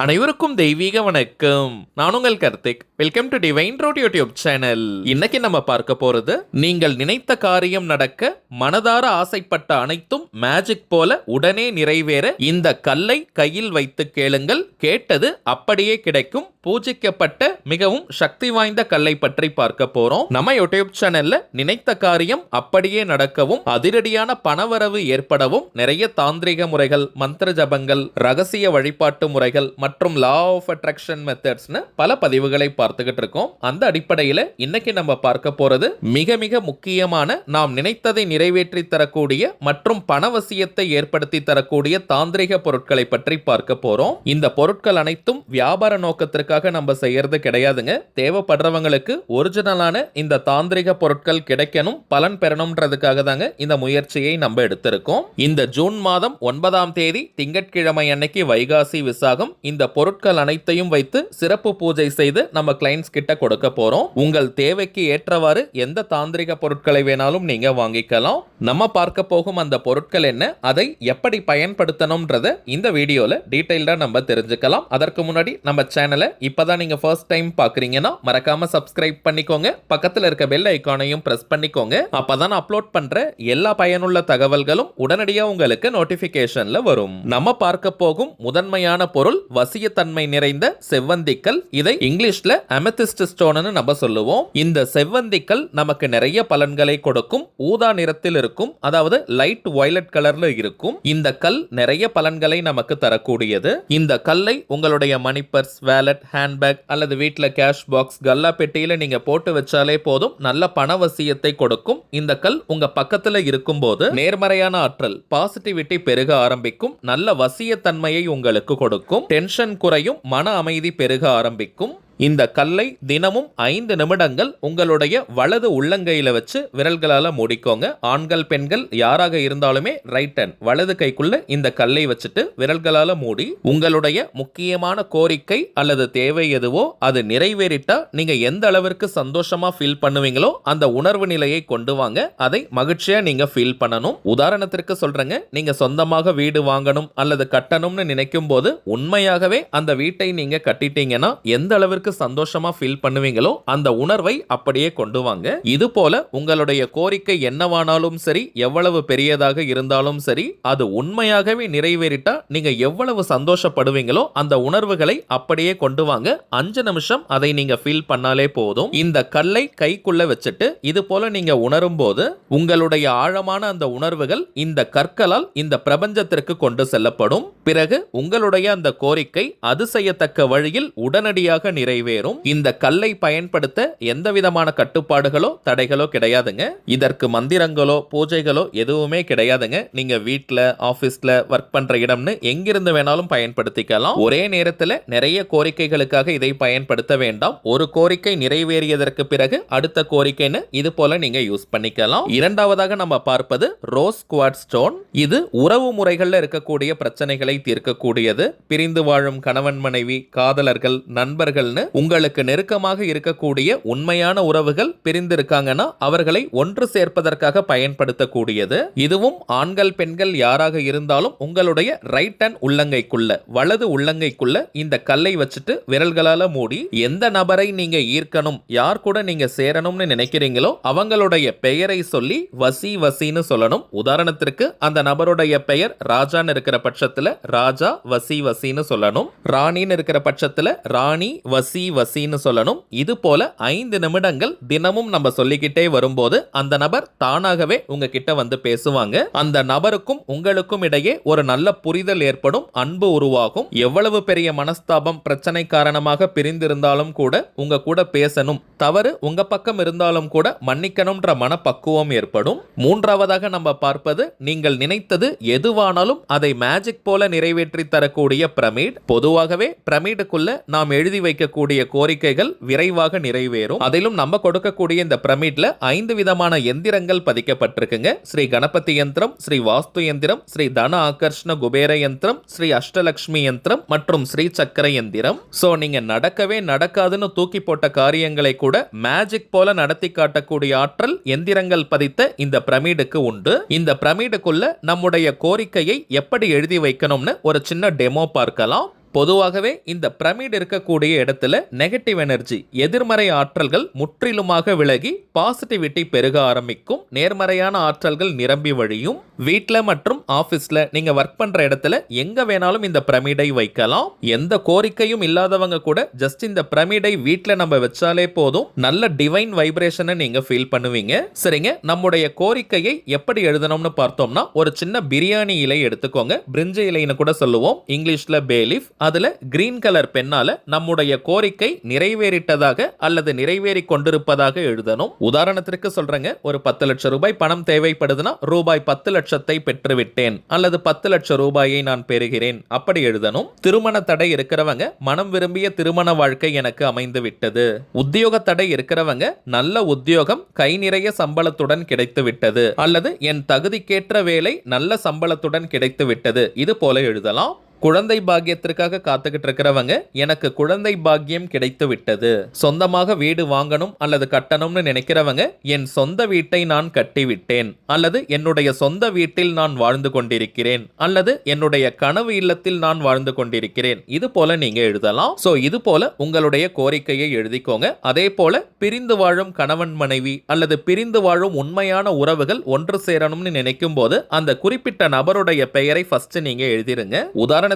அனைவருக்கும் தெய்வீக வணக்கம். நான் உங்கள் Karthik. Welcome to divine road YouTube channel. இன்னைக்கு நம்ம பார்க்க போறது, நீங்கள் நினைத்த காரியம் நடக்க மனதார ஆசைப்பட்ட அனைத்தும் மேஜிக் போல உடனே நிறைவேற இந்த கல்லை கையில் வைத்து கேளுங்கள், கேட்டது அப்படியே கிடைக்கும். பூஜிக்கப்பட்ட மிகவும் சக்தி வாய்ந்த கல்லை பற்றி பார்க்க போறோம். நம்ம யூடியூப் சேனல்ல நினைத்த காரியம் அப்படியே நடக்கவும், அதிரடியான பணவரவு ஏற்படவும் நிறைய தாந்திரிக முறைகள், மந்திர ஜபங்கள், ரகசிய வழிபாட்டு முறைகள் மற்றும் லா ஆஃப் அட்ராக்ஷன் மெத்தட்ஸ்னு பல பதிவுகளை பார்த்துக்கிட்டு இருக்கோம். அந்த அடிப்படையில் இன்னைக்கு நம்ம பார்க்க போறது மிக மிக முக்கியமான, நாம் நினைத்ததை நிறைவேற்றி தரக்கூடிய மற்றும் பணவசியத்தை ஏற்படுத்தி தரக்கூடிய தாந்திரிக பொருட்களை பற்றி பார்க்க போறோம். இந்த பொருட்கள் அனைத்தும் வியாபார நோக்கத்திற்காக நம்ம செய்யறது கிடையாதுங்க. தேவைப்படுறவங்களுக்கு ஒரிஜினலான இந்த தாந்திரிக பொருட்கள் கிடைக்கணும், பலன் பெறணும்ன்றதுக்காக தாங்க இந்த முயற்சியை நம்ம எடுத்திருக்கோம். இந்த ஜூன் மாதம் 9ஆம் தேதி திங்கட்கிழமை அன்னைக்கு வைகாசி விசாகம் இந்த பொருட்கள் அனைத்தையும் வைத்து சிறப்பு பூஜை செய்து நம்ம கிளைண்ட்ஸ் கிட்ட கொடுக்க போறோம். உங்கள் தேவைக்கு ஏற்றவாறு எந்த தாந்திரிக பொருட்களை வேணாலும் நீங்க வாங்கிக்கலாம். நம்ம பார்க்க போகும் அந்த பொருட்கள் என்ன, அதை எப்படி பயன்படுத்தணும்ன்றத இந்த வீடியோல டீடைல்டா நம்ம தெரிஞ்சுக்கலாம். அதற்கு முன்னாடி நம்ம சேனலை இப்பதான் நீங்க ஃபர்ஸ்ட் டைம் பாக்குறீங்கன்னா மறக்காம சப்ஸ்கிரைப் பண்ணிக்கோங்க. பக்கத்துல இருக்க பெல் ஐகானையும் பிரஸ் பண்ணிக்கோங்க. அப்பதான் அப்லோட் பண்ற எல்லா பயனுள்ள தகவல்களும் உடனடியா உங்களுக்கு நோட்டிபிகேஷன்ல வரும். நம்ம பார்க்க போகும் முதன்மையான பொருள் வசியத்தன்மை நிறைந்த செவ்வந்திக்கல். இதை இங்கிலீஷ்ல அமெத்திஸ்ட் ஸ்டோன்னு நம்ம சொல்லுவோம். இந்த செவ்வந்திக்கல் நமக்கு நிறைய பலன்களை கொடுக்கும். ஊதா நிறத்தில் இருக்கும், அதாவது லைட் வயலட் கலர்ல இருக்கும். இந்த கல் நிறைய பலன்களை நமக்கு தரக்கூடியது. இந்த கல்லை உங்களுடைய மணி பர்ஸ், வேலட், ஹேண்ட்பேக் அல்லது வீட்டுல கேஷ் பாக்ஸ், கல்லா பெட்டியில நீங்க போட்டு வச்சாலே போதும், நல்ல பணவசியத்தை கொடுக்கும். இந்த கல் உங்க பக்கத்துல இருக்கும் போது நேர்மறையான ஆற்றல், பாசிட்டிவிட்டி பெருக ஆரம்பிக்கும். நல்ல வசியத்தன்மையை உங்களுக்கு கொடுக்கும். டென்ஷன் குறையும், மன அமைதி பெருக ஆரம்பிக்கும். இந்த கல்லை தினமும் 5 நிமிடங்கள் உங்களுடைய வலது உள்ளங்கையில வச்சு விரல்களால மூடிக்கோங்க. ஆண்கள் பெண்கள் யாராக இருந்தாலுமே ரைட் ஹேண்ட் வலது கைக்குள்ள இந்த கல்லை வச்சுட்டு விரல்களால மூடி, உங்களுடைய முக்கியமான கோரிக்கை அல்லது தேவை எதுவோ அது நிறைவேறிட்டா நீங்க எந்த அளவிற்கு சந்தோஷமா ஃபீல் பண்ணுவீங்களோ அந்த உணர்வு நிலையை கொண்டு வாங்க. அதை மகிழ்ச்சியா நீங்க ஃபீல் பண்ணணும். உதாரணத்திற்கு சொல்றேங்க, நீங்க சொந்தமாக வீடு வாங்கணும் அல்லது கட்டணும்னு நினைக்கும் போது உண்மையாகவே அந்த வீட்டை நீங்க கட்டிட்டீங்கன்னா எந்த அளவிற்கு சந்தோஷமா ஃபீல் பண்ணுவீங்களோ அந்த உணர்வை அப்படியே கொண்டு வாங்க. இது போல உங்களுடைய கோரிக்கை என்னவானாலும் சரி, எவ்வளவு பெரியதாக இருந்தாலும் சரி, அது உண்மையாகவே நிறைவேறிட்டா நீங்க எவ்வளவு சந்தோஷப்படுவீங்களோ அந்த உணர்வுகளை அப்படியே கொண்டு வாங்க. 5 நிமிஷம் அதை நீங்க ஃபீல் பண்ணாலே போதும். இந்த கல்லை கைக்குள்ள வச்சுட்டு இது போல நீங்க உணரும் போது உங்களுடைய ஆழமான அந்த உணர்வுகள் இந்த கற்களால் இந்த பிரபஞ்சத்திற்கு கொண்டு செல்லப்படும். பிறகு உங்களுடைய அந்த கோரிக்கை அது செய்யத்தக்க வழியில் உடனடியாக நிறைவேறும். இந்த கல்லை பயன்படுத்த எந்த விதமான கட்டுப்பாடுகளோ தடைகளோ கிடையாதுங்க. இதற்கு மந்திரங்களோ பூஜைகளோ எதுவுமே கிடையாதுங்க. நீங்க வீட்ல, ஆபீஸ்ல, ஒர்க் பண்ற இடம்னு எங்கிருந்து வேணாலும் பயன்படுத்திக்கலாம். ஒரே நேரத்தில் நிறைய கோரிக்கைகளுக்காக இதை பயன்படுத்த வேண்டாம். ஒரு கோரிக்கை நிறைவேறியதற்கு பிறகு அடுத்த கோரிக்கைன்னு இது போல நீங்க யூஸ் பண்ணிக்கலாம். இரண்டாவதாக நம்ம பார்ப்பது ரோஸ் குவார்ட்ஸ் ஸ்டோன். இது உறவு முறைகள்ல இருக்கக்கூடிய பிரச்சனைகளை தீர்க்கக்கூடியது. பிரிந்து வாழும் கணவன் மனைவி, காதலர்கள், நண்பர்கள்னு உங்களுக்கு நெருக்கமாக இருக்கக்கூடிய உண்மையான உறவுகள் பிரிந்திருக்காங்கன்னா அவர்களை ஒன்று சேர்ப்பதற்காக பயன்படுத்தக்கூடியது. இதுவும் ஆண்கள் பெண்கள் யாராக இருந்தாலும் உங்களுடைய ரைட் ஹேண்ட் உள்ளங்கைக்குள்ள, வலது உள்ளங்கைக்குள்ள இந்த கல்லை வச்சுட்டு விரல்களால மூடி எந்த நபரை நீங்க ஈர்க்கணும், யார் கூட நீங்க சேரணும்னு நினைக்கிறீங்களோ அவங்களுடைய பெயரை சொல்லி வசி வசின்னு சொல்லணும். உதாரணத்திற்கு அந்த நபருடைய பெயர் ராஜான்னு இருக்கிற பட்சத்துல ராஜா வசி வசின்னு சொல்லணும். ராணின்னு இருக்கிற பட்சத்துல ராணி வசி வசின்னு சொல்லணும். இது போல 5 நிமிடங்கள் தினமும் நம்ம சொல்லிக்கிட்டே வரும்போது அந்த நபர் தானாகவே உங்ககிட்ட வந்து பேசுவாங்க. அந்த நபருக்கும் உங்களுக்கும் இடையே ஒரு நல்ல புரிதல் ஏற்படும், அன்பு உருவாகும். எவ்வளவு பெரிய மனஸ்தாபம், பிரச்சனை காரணமாக பிரிந்திருந்தாலும் கூட உங்க கூட பேசணும், தவறு உங்க பக்கம் இருந்தாலும் கூட மன்னிக்கணும்ன்ற மனப்பக்குவம் ஏற்படும். மூன்றாவதாக நம்ம பார்ப்பது, நீங்கள் நினைத்தது எதுவானாலும் அதை மேஜிக் போல நிறைவேற்றி தரக்கூடிய பிரமிட். பொதுவாகவே பிரமிடுக்குள்ள நாம் எழுதி வைக்கக்கூடிய கோரிக்கைகள் விரைவாக நிறைவேறும். அதிலும் நம்ம கொடுக்கக்கூடிய இந்த பிரமிட்ல 5 விதமான எந்திரங்கள் பதிக்கப்பட்டிருக்குங்க. ஸ்ரீ கணபதி யந்திரம், ஸ்ரீ வாஸ்து யந்திரம், ஸ்ரீ தன ஆகர்ஷண குபேர யந்திரம், ஸ்ரீ அஷ்டலக்ஷ்மி யந்திரம் மற்றும் ஸ்ரீ சக்கர யந்திரம். சோ நீங்க நடக்கவே நடக்காதுன்னு தூக்கி போட்ட காரியங்களை கூட மேஜிக் போல நடத்தி காட்டக்கூடிய ஆற்றல் எந்திரங்கள் பதித்த இந்த பிரமிடுக்கு உண்டு. இந்த பிரமிடுக்குள்ள நம்முடைய கோரிக்கையை எப்படி எழுதி வைக்கணும்னு ஒரு சின்ன டெமோ பார்க்கலாம். பொதுவாகவே இந்த பிரமிட் இருக்கக்கூடிய இடத்துல நெகட்டிவ் எனர்ஜி, எதிர்மறை ஆற்றல்கள் முற்றிலுமாக விலகி பாசிட்டிவிட்டி பெருக ஆரம்பிக்கும், நேர்மறையான ஆற்றல்கள் நிரம்பி வழியும். வீட்ல மற்றும் ஆபீஸ்ல நீங்க ஒர்க் பண்ற இடத்துல எங்க வேணாலும் இந்த பிரமிடை வைக்கலாம். எந்த கோரிக்கையும் இல்லாதவங்க கூட ஜஸ்ட் இந்த பிரமிடை வீட்ல நம்ம வச்சாலே போதும், நல்ல டிவைன் வைப்ரேஷனை நீங்க ஃபீல் பண்ணுவீங்க. சரிங்க, நம்முடைய கோரிக்கையை எப்படி எழுதணும்னு பார்த்தோம்னா, ஒரு சின்ன பிரியாணி இலை எடுத்துக்கோங்க, பிரிஞ்சி இலைன்னு கூட சொல்லுவோம், இங்கிலீஷ்ல பே லீஃப். அதுல கிரீன் கலர் பெண்ணால நம்முடைய கோரிக்கை நிறைவேறிட்டதாக அல்லது நிறைவேறி கொண்டிருப்பதாக எழுதணும். உதாரணத்திற்கு சொல்றேங்க, ஒரு 10 லட்சம் ரூபாய் பணம் தேவைப்படுதுன்னா ரூபாய் 10 லட்சத்தை பெற்றுவிட்டேன் அல்லது 10 லட்சம் ரூபாயை நான் பெறுகிறேன் அப்படி எழுதணும். திருமண தடை இருக்கிறவங்க மனம் விரும்பிய திருமண வாழ்க்கை எனக்கு அமைந்து விட்டது. உத்தியோக தடை இருக்கிறவங்க நல்ல உத்தியோகம் கை நிறைய சம்பளத்துடன் கிடைத்து விட்டது அல்லது என் தகுதிக்கேற்ற வேலை நல்ல சம்பளத்துடன் கிடைத்து விட்டது, இது போல எழுதலாம். குழந்தை பாக்கியத்திற்காக காத்துக்கிட்டு இருக்கிறவங்க எனக்கு குழந்தை பாக்கியம் கிடைத்து விட்டது. சொந்தமாக வீடு வாங்கணும் அல்லது கட்டணும்னு நினைக்கிறவங்க என் சொந்த வீட்டை நான் கட்டிவிட்டேன் அல்லது என்னுடைய சொந்த வீட்டில் நான் வாழ்ந்து கொண்டிருக்கிறேன் அல்லது என்னுடைய கனவு இல்லத்தில் நான் வாழ்ந்து கொண்டிருக்கிறேன், இது போல நீங்க எழுதலாம். சோ இது போல உங்களுடைய கோரிக்கையை எழுதிக்கோங்க. அதே போல பிரிந்து வாழும் கணவன் மனைவி அல்லது பிரிந்து வாழும் உண்மையான உறவுகள் ஒன்று சேரணும்னு நினைக்கும் போது அந்த குறிப்பிட்ட நபருடைய பெயரை ஃபர்ஸ்ட் நீங்க எழுதிருங்க. உதாரணத்திற்கு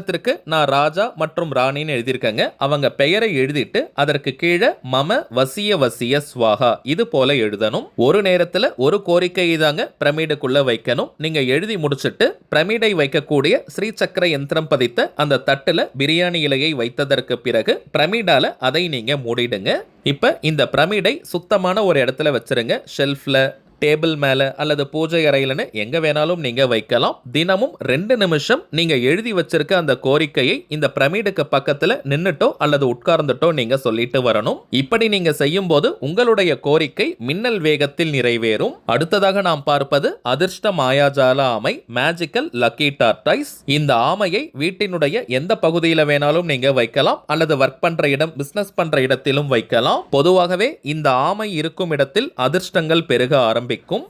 நான் ராஜா மற்றும் ராணின்னு எழுதியிருக்கேங்க. அவங்க பெயரை எழுதிட்டு அதற்கு கீழே மம வசிய வசிய ஸ்வாகா இது போல எழுதணும். ஒரு நேரத்துல ஒரு கோரிக்கையை தாங்க பிரமிடுக்குள்ள வைக்கணும். நீங்க எழுதி முடிச்சிட்டு பிரமிடை வைக்கக்கூடிய ஸ்ரீ சக்கர யந்திரம் பதித்த அந்த தட்டுல பிரியாணி இலையை வைத்ததற்கு பிறகு பிரமிடால அதை நீங்க மூடிடுங்க. இப்ப இந்த பிரமிடை சுத்தமான ஒரு இடத்துல வச்சிருங்க. ஷெல்ஃப்ல, டேபிள் மேல அல்லது பூஜை அறையிலன்னு எங்க வேணாலும் நீங்க வைக்கலாம். தினமும் 2 நிமிஷம் நீங்க எழுதி வச்சிருக்க அந்த கோரிக்கையை இந்த பிரமிடுக்கு பக்கத்துல நின்னுட்டோ அல்லது உட்கார்ந்துட்டோ நீங்க சொல்லிட்டு வரணும். இப்படி நீங்க செய்யும் போது உங்களுடைய கோரிக்கை மின்னல் வேகத்தில் நிறைவேறும். அடுத்ததாக நாம் பார்ப்பது அதிர்ஷ்ட மாயாஜால ஆமை, மேஜிக்கல் லக்கி டார்டாய்ஸ். இந்த ஆமையை வீட்டினுடைய எந்த பகுதியில வேணாலும் நீங்க வைக்கலாம் அல்லது ஒர்க் பண்ற இடம், பிசினஸ் பண்ற இடத்திலும் வைக்கலாம். பொதுவாகவே இந்த ஆமை இருக்கும் இடத்தில் அதிர்ஷ்டங்கள் பெருக ஆரம்பிக்கும்.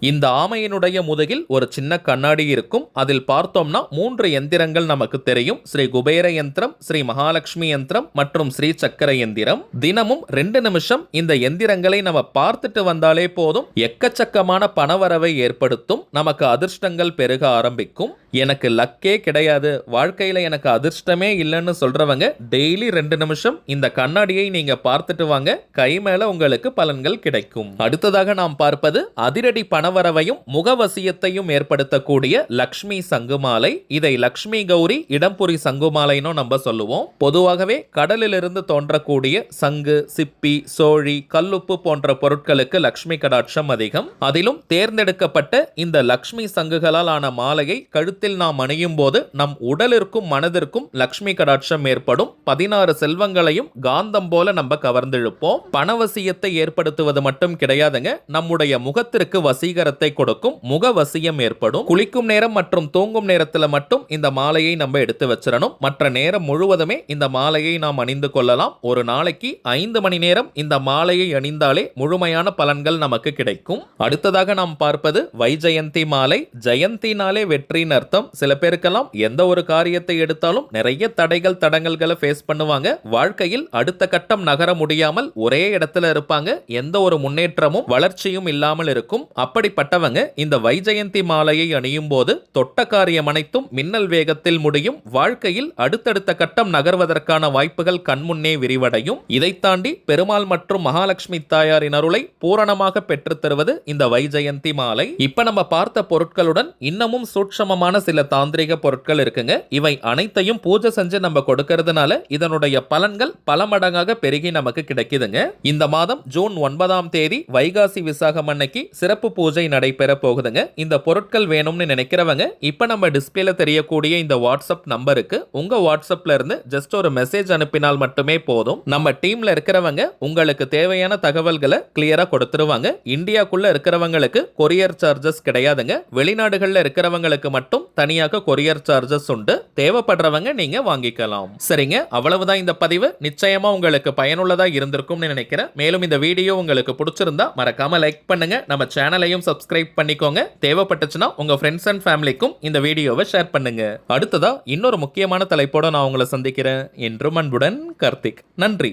இந்த ஆமையினுடைய முதுகில் ஒரு சின்ன கண்ணாடி இருக்கும். அதில் பார்த்தோம்னா 3 எந்திரங்கள் நமக்கு தெரியும். ஸ்ரீ குபேர யந்திரம், ஸ்ரீ மகாலட்சுமி யந்திரம் மற்றும் ஸ்ரீ சக்கர யந்திரம். தினமும் 2 நிமிஷம் இந்த எந்திரங்களை நம்ம பார்த்துட்டு வந்தாலே போதும், எக்கச்சக்கமான பணவரவை ஏற்படுத்தும். நமக்கு அதிர்ஷ்டங்கள் பெருக ஆரம்பிக்கும். எனக்கு லக்கே கிடையாது, வாழ்க்கையில எனக்கு அதிர்ஷ்டமே இல்லைன்னு சொல்றவங்க டெய்லி 2 நிமிஷம் இந்த கண்ணாடியை நீங்க பார்த்துட்டு வாங்க, கை மேல உங்களுக்கு பலன்கள் கிடைக்கும். அடுத்ததாக நாம் பார்ப்பது அதிரடி பணவரவையும் முகவசியத்தையும் ஏற்படுத்தக்கூடிய லக்ஷ்மி சங்குமாலை. இதை லக்ஷ்மி கௌரி இடம்புரி சங்குமாலைன்னு நம்ம சொல்லுவோம். பொதுவாகவே கடலிலிருந்து தோன்றக்கூடிய சங்கு, சிப்பி, சோழி, கல்லுப்பு போன்ற பொருட்களுக்கு லக்ஷ்மி கடாட்சம் அதிகம். அதிலும் தேர்ந்தெடுக்கப்பட்ட இந்த லக்ஷ்மி சங்குகளால் ஆன மாலையை கழுத்தில் நாம் அணியும் போது நம் உடலிற்கும் மனதிற்கும் லக்ஷ்மி கடாட்சம் ஏற்படும். 16 செல்வங்களையும் காந்தம் போல நம்ம கவர்ந்தெழுப்போம். பணவசியத்தை ஏற்படுத்துவது மட்டும் கிடையாதுங்க, நம்முடைய முகத்திற்கு வசீகரத்தை கொடுக்கும், முகவசியம் ஏற்படும். குளிக்கும் நேரம் மற்றும் தூங்கும் நேரத்தில் மட்டும் இந்த மாலையை நம்ம எடுத்து வச்சிடணும். மற்ற நேரம் முழுவதுமே இந்த மாலையை நாம் அணிந்து கொள்ளலாம். ஒரு நாளைக்கு 5 மணி நேரம் இந்த மாலையை அணிந்தாலே முழுமையான பலன்கள் நமக்கு கிடைக்கும். அடுத்ததாக நாம் பார்ப்பது வைஜெயந்தி மாலை. ஜெயந்தினாலே வெற்றின்னு அர்த்தம். சில பேருக்கெல்லாம் எந்த ஒரு காரியத்தை எடுத்தாலும் நிறைய தடைகள் தடங்கல்களை ஃபேஸ் பண்ணுவாங்க. வாழ்க்கையில் அடுத்த கட்டம் நகர முடியாமல் ஒரே இடத்துல இருப்பாங்க. எந்த ஒரு முன்னேற்றமும் வளர்ச்சியும் இல்லாமல் இருக்கும். அப்படிப்பட்டவங்க இந்த வைஜெயந்தி மாலையை அணியும் போது தொட்ட காரியம் அனைத்தும் மின்னல் வேகத்தில் முடியும். வாழ்க்கையில் அடுத்தடுத்த கட்டம் நகர்வதற்கான வாய்ப்புகள் கண்முன்னே விரிவடையும். இதை தாண்டி பெருமாள் மற்றும் மகாலட்சுமி தாயாரின் அருளை பூரணமாக பெற்றுத் தருவது இந்த வைஜெயந்தி மாலை. இப்ப நம்ம பார்த்த பொருட்களுடன் இன்னமும் சூட்சமமான சில தாந்திரிக பொருட்கள் இருக்குங்க. இவை அனைத்தையும் பூஜை செஞ்சு நம்ம கொடுக்கிறதுனால இதனுடைய பலன்கள் பல மடங்காக பெருகி நமக்கு கிடைக்குதுங்க. இந்த மாதம் ஜூன் 9ஆம் தேதி வைகாசி விசாகம் அன்னைக்கு சிறப்பு பூஜை நடைபெற போகுதுங்க. இந்த பொருட்கள் வேணும்னு நினைக்கிறவங்க இப்ப நம்ம டிஸ்பிளேல தெரியக்கூடிய இந்த வாட்ஸ்அப் நம்பருக்கு உங்க வாட்ஸ்அப்ல இருந்து ஜஸ்ட் ஒரு மெசேஜ் அனுப்பினால் மட்டுமே போதும். நம்ம டீம்ல இருக்கிறவங்க உங்களுக்கு தேவையான தகவல்களை கிளியரா கொடுத்துருவாங்க. இந்தியாக்குள்ள இருக்கிறவங்களுக்கு கொரியர் சார்ஜஸ் கிடையாதுங்க. வெளிநாடுகள்ல இருக்கிறவங்களுக்கு மட்டும் தனியாக கொரியர் சார்ஜஸ் உண்டு. தேவைப்படுறவங்க நீங்க வாங்கிக்கலாம். சரிங்க, அவ்வளவுதான் இந்த பதிவு. நிச்சயமா உங்களுக்கு பயனுள்ளதா இருந்திருக்கும்னு நினைக்கிறேன். மேலும் இந்த வீடியோ உங்களுக்கு பிடிச்சிருந்தா மறக்காம லைக் பண்ணுங்க. நம்ம சேனலையும் சப்ஸ்கிரைப் பண்ணிக்கோங்க. தேவைப்பட்டுச்சுன்னா உங்க ஃப்ரெண்ட்ஸ் அண்ட் ஃபேமிலிக்கும் இந்த வீடியோவை ஷேர் பண்ணுங்க. அடுத்ததா இன்னொரு முக்கியமான தலைப்போட நான் உங்களை சந்திக்கிறேன். என்றும் அன்புடன் கார்த்திக். நன்றி.